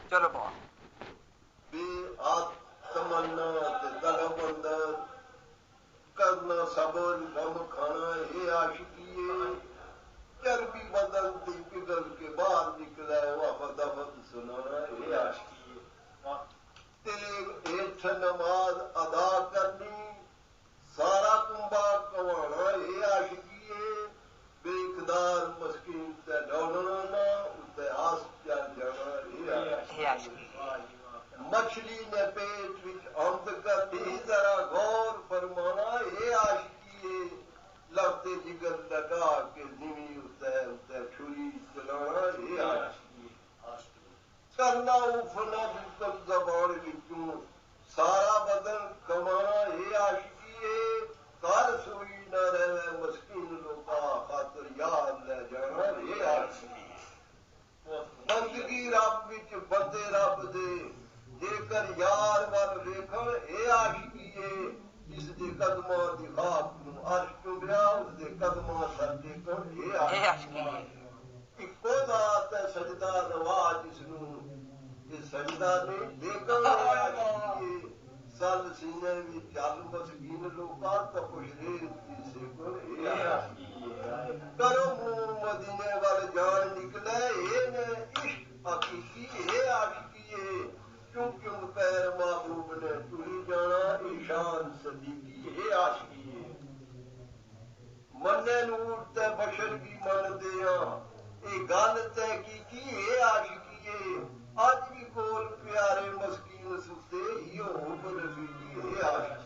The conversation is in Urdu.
چلو بہت بے آت تمنا طلب اندر کرنا صبر غم کھانا یہ عاشقیے چربی بدن تی پگل کے باہر نکلا وفد افد سنانا یہ عاشقیے تیل ایٹھ نماز ادا کرنی سارا کنبا کمانا یہ عاشقیے بے اقدار مسکین تے ڈولنا تے آس چل جانا یہ عاشقیے مچھلی نے پیٹ وچ آمد کرنی ذرا غور فرمانا یہ عاشقیے لفتے جگر لگا کے زمیں اتر چھری چلانا یہ عاشقیے کرنا اوفنا بالکل زبان وچوں سارا بدن کمانا یہ عاشقیے کر سوئی نہ رہے مسکین لوکا خاطر یاد لے جانا یہ عاشقیے بندگی رب وچ بندے رب دے جے کر یار ول ویکھن اے عاشقیے جس دے قدماں دی خاک نو عرش چومیا اس دے قدماں سر ٹیکن اے عاشقیے اکو ذات ہے سجدہ روا جس نو یہ سجدہ نہیں دیکھن اے عاشقیے سل سینے وچ چل مسکین لوکا تپش ریت دی سیکن اے عاشقیے کرو منہ مدینے ول جان نکلے اے نے عشق حقیقی اے عاشقیے کیوں کیوں پیر محبوب نے ٹری جانا ایشان صدیقی اے عاشقیے منے نور تے بشر کی من دیا اے گل تحقیقی اے عاشقیے اج بھی کول پیارے مسکین ستے ہی ہو رفیقی اے عاشقیے